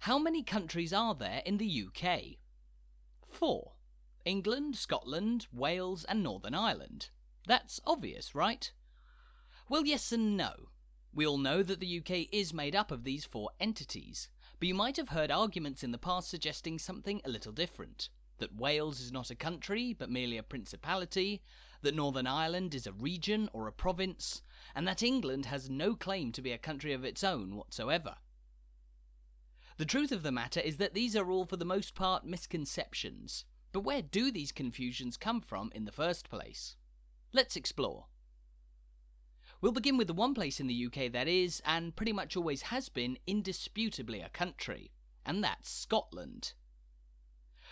How many countries are there in the UK? 4. England, Scotland, Wales and Northern Ireland. That's obvious, right? Well, yes and no. We all know that the UK is made up of these 4 entities, but you might have heard arguments in the past suggesting something a little different. That Wales is not a country, but merely a principality, that Northern Ireland is a region or a province, and that England has no claim to be a country of its own whatsoever. The truth of the matter is that these are all for the most part misconceptions, but where do these confusions come from in the first place? Let's explore. We'll begin with the one place in the UK that is, and pretty much always has been, indisputably a country, and that's Scotland.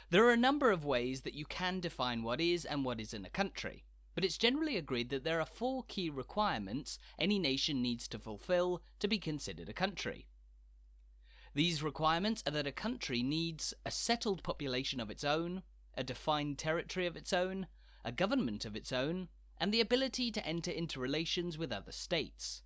There are a number of ways that you can define what is and what isn't a country, but it's generally agreed that there are 4 key requirements any nation needs to fulfill to be considered a country. These requirements are that a country needs a settled population of its own, a defined territory of its own, a government of its own, and the ability to enter into relations with other states.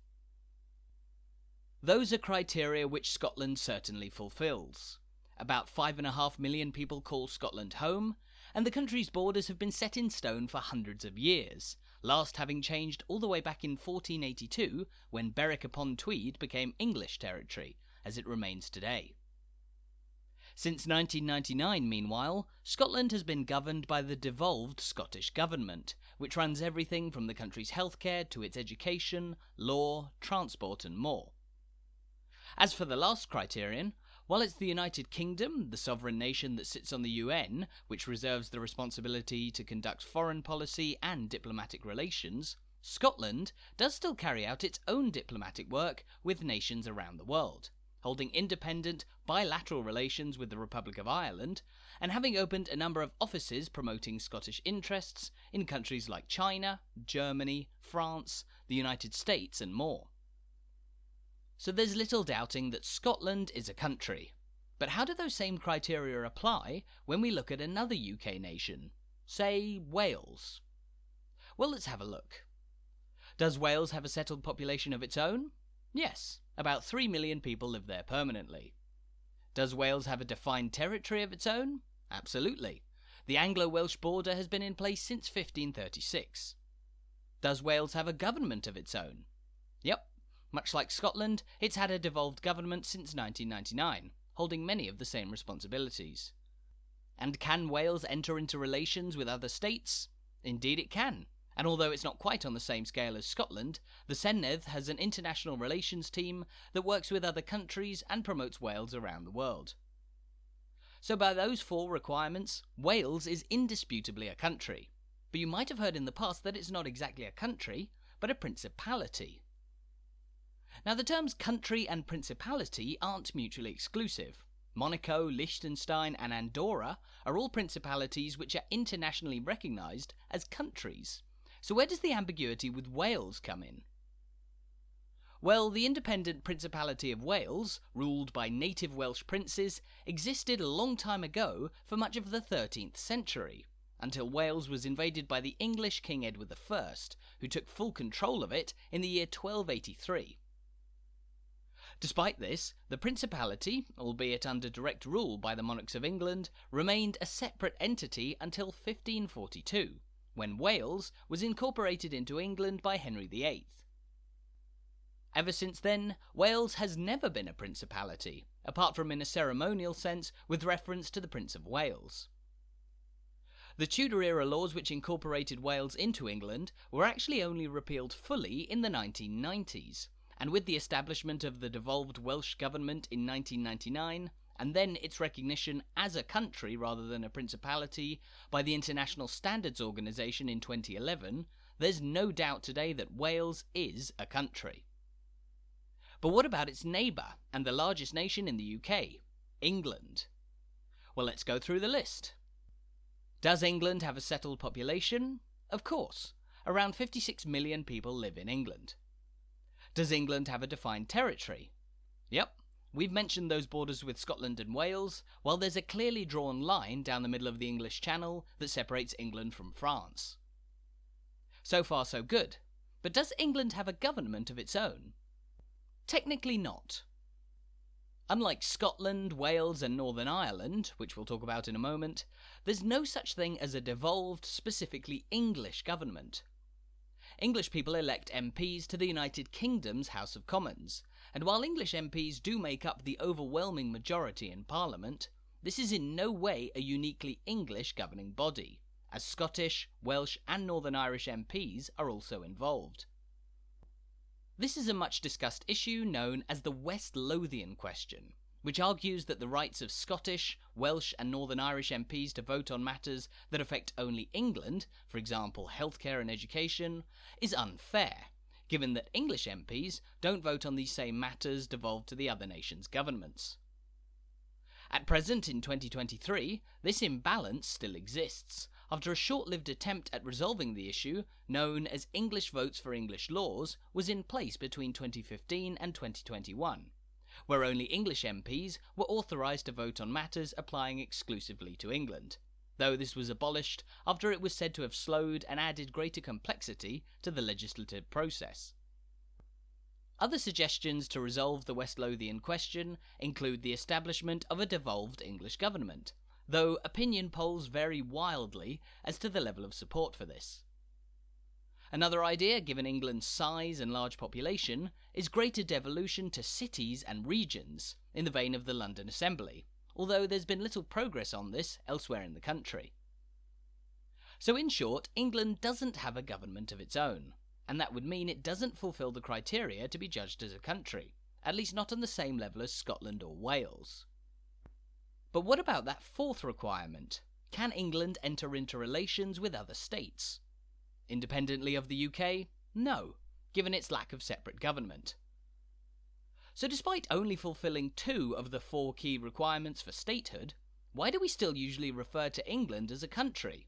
Those are criteria which Scotland certainly fulfills. About 5.5 million people call Scotland home, and the country's borders have been set in stone for hundreds of years, last having changed all the way back in 1482 when Berwick-upon-Tweed became English territory, as it remains today. Since 1999, meanwhile, Scotland has been governed by the devolved Scottish Government, which runs everything from the country's healthcare to its education, law, transport and more. As for the last criterion, while it's the United Kingdom, the sovereign nation that sits on the UN, which reserves the responsibility to conduct foreign policy and diplomatic relations, Scotland does still carry out its own diplomatic work with nations around the world, holding independent bilateral relations with the Republic of Ireland, and having opened a number of offices promoting Scottish interests in countries like China, Germany, France, the United States and more. So there's little doubting that Scotland is a country. But how do those same criteria apply when we look at another UK nation? Say, Wales. Well, let's have a look. Does Wales have a settled population of its own? Yes, about 3 million people live there permanently. Does Wales have a defined territory of its own? Absolutely. The Anglo-Welsh border has been in place since 1536. Does Wales have a government of its own? Yep. Much like Scotland, it's had a devolved government since 1999, holding many of the same responsibilities. And can Wales enter into relations with other states? Indeed it can. And although it's not quite on the same scale as Scotland, the Senedd has an international relations team that works with other countries and promotes Wales around the world. So by those 4 requirements, Wales is indisputably a country. But you might have heard in the past that it's not exactly a country, but a principality. Now the terms country and principality aren't mutually exclusive. Monaco, Liechtenstein and Andorra are all principalities which are internationally recognised as countries. So where does the ambiguity with Wales come in? Well, the independent Principality of Wales, ruled by native Welsh princes, existed a long time ago for much of the 13th century, until Wales was invaded by the English King Edward I, who took full control of it in the year 1283. Despite this, the Principality, albeit under direct rule by the monarchs of England, remained a separate entity until 1542, when Wales was incorporated into England by Henry VIII. Ever since then, Wales has never been a principality, apart from in a ceremonial sense with reference to the Prince of Wales. The Tudor-era laws which incorporated Wales into England were actually only repealed fully in the 1990s, and with the establishment of the devolved Welsh government in 1999, and then its recognition as a country rather than a principality by the International Standards Organization in 2011, there's no doubt today that Wales is a country. But what about its neighbour, and the largest nation in the UK, England? Well, let's go through the list. Does England have a settled population? Of course. Around 56 million people live in England. Does England have a defined territory? Yep. We've mentioned those borders with Scotland and Wales, while there's a clearly drawn line down the middle of the English Channel that separates England from France. So far so good. But does England have a government of its own? Technically not. Unlike Scotland, Wales and Northern Ireland, which we'll talk about in a moment, there's no such thing as a devolved, specifically English government. English people elect MPs to the United Kingdom's House of Commons, and while English MPs do make up the overwhelming majority in Parliament, this is in no way a uniquely English governing body, as Scottish, Welsh and Northern Irish MPs are also involved. This is a much discussed issue known as the West Lothian question, which argues that the rights of Scottish, Welsh and Northern Irish MPs to vote on matters that affect only England, for example healthcare and education, is unfair, given that English MPs don't vote on these same matters devolved to the other nations' governments. At present, in 2023, this imbalance still exists, after a short-lived attempt at resolving the issue, known as English Votes for English Laws, was in place between 2015 and 2021, where only English MPs were authorised to vote on matters applying exclusively to England, though this was abolished after it was said to have slowed and added greater complexity to the legislative process. Other suggestions to resolve the West Lothian question include the establishment of a devolved English government, though opinion polls vary wildly as to the level of support for this. Another idea, given England's size and large population, is greater devolution to cities and regions, in the vein of the London Assembly, although there's been little progress on this elsewhere in the country. So in short, England doesn't have a government of its own, and that would mean it doesn't fulfil the criteria to be judged as a country, at least not on the same level as Scotland or Wales. But what about that fourth requirement? Can England enter into relations with other states? Independently of the UK? No, given its lack of separate government. So despite only fulfilling 2 of the 4 key requirements for statehood, why do we still usually refer to England as a country?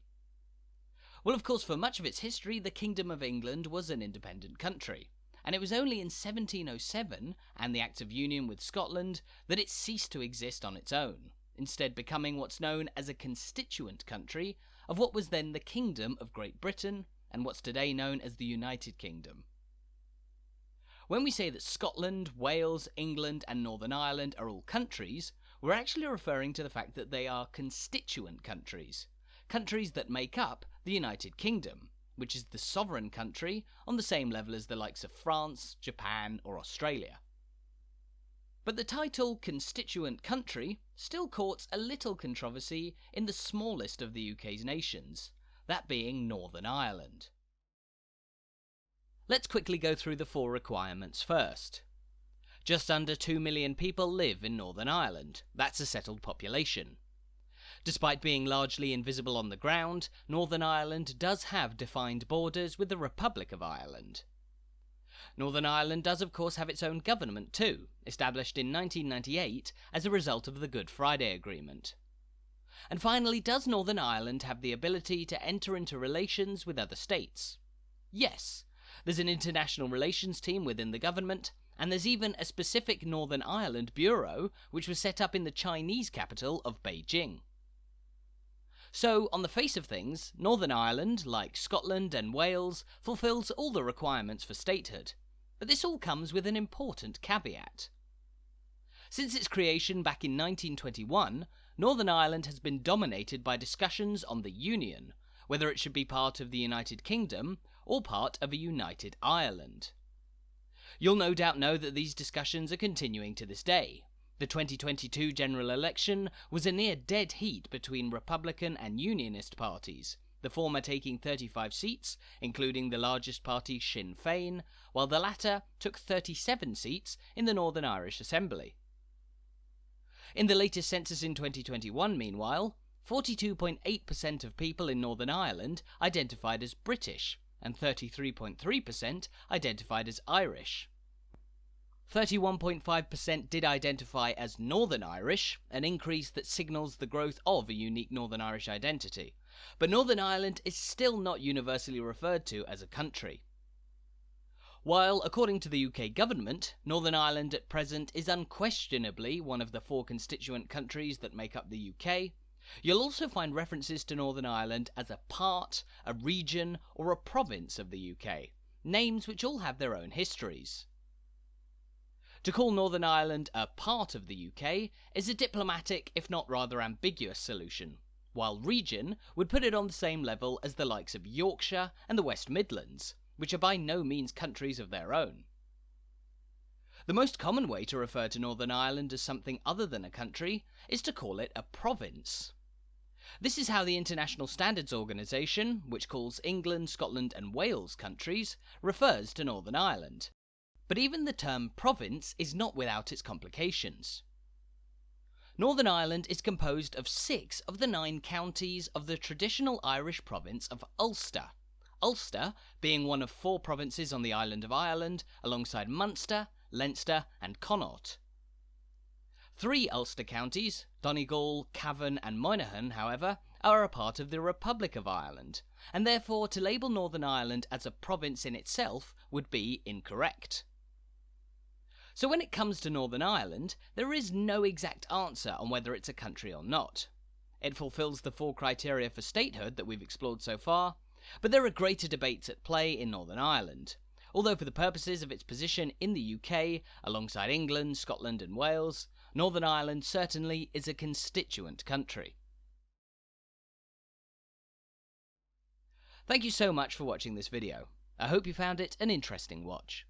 Well, of course, for much of its history, the Kingdom of England was an independent country, and it was only in 1707 and the Act of Union with Scotland that it ceased to exist on its own, instead becoming what's known as a constituent country of what was then the Kingdom of Great Britain and what's today known as the United Kingdom. When we say that Scotland, Wales, England and Northern Ireland are all countries, we're actually referring to the fact that they are constituent countries, countries that make up the United Kingdom, which is the sovereign country on the same level as the likes of France, Japan or Australia. But the title constituent country still courts a little controversy in the smallest of the UK's nations, that being Northern Ireland. Let's quickly go through the 4 requirements first. Just under 2 million people live in Northern Ireland. That's a settled population. Despite being largely invisible on the ground, Northern Ireland does have defined borders with the Republic of Ireland. Northern Ireland does of course have its own government too, established in 1998 as a result of the Good Friday Agreement. And finally, does Northern Ireland have the ability to enter into relations with other states? Yes, there's an international relations team within the government, and there's even a specific Northern Ireland Bureau which was set up in the Chinese capital of Beijing. So, on the face of things, Northern Ireland, like Scotland and Wales, fulfills all the requirements for statehood. But this all comes with an important caveat. Since its creation back in 1921, Northern Ireland has been dominated by discussions on the Union, whether it should be part of the United Kingdom or part of a united Ireland. You'll no doubt know that these discussions are continuing to this day. The 2022 general election was a near dead heat between Republican and Unionist parties, the former taking 35 seats, including the largest party Sinn Féin, while the latter took 37 seats in the Northern Irish Assembly. In the latest census in 2021, meanwhile, 42.8% of people in Northern Ireland identified as British, and 33.3% identified as Irish. 31.5% did identify as Northern Irish, an increase that signals the growth of a unique Northern Irish identity. But Northern Ireland is still not universally referred to as a country. While, according to the UK government, Northern Ireland at present is unquestionably one of the 4 constituent countries that make up the UK, you'll also find references to Northern Ireland as a part, a region, or a province of the UK, names which all have their own histories. To call Northern Ireland a part of the UK is a diplomatic, if not rather ambiguous solution, while region would put it on the same level as the likes of Yorkshire and the West Midlands, which are by no means countries of their own. The most common way to refer to Northern Ireland as something other than a country is to call it a province. This is how the International Standards Organization, which calls England, Scotland and Wales countries, refers to Northern Ireland. But even the term province is not without its complications. Northern Ireland is composed of 6 of the 9 counties of the traditional Irish province of Ulster. Ulster being one of 4 provinces on the island of Ireland, alongside Munster, Leinster and Connaught. 3 Ulster counties, Donegal, Cavan and Monaghan, however, are a part of the Republic of Ireland, and therefore to label Northern Ireland as a province in itself would be incorrect. So when it comes to Northern Ireland, there is no exact answer on whether it's a country or not. It fulfills the 4 criteria for statehood that we've explored so far, but there are greater debates at play in Northern Ireland. Although for the purposes of its position in the UK, alongside England, Scotland and Wales, Northern Ireland certainly is a constituent country. Thank you so much for watching this video. I hope you found it an interesting watch.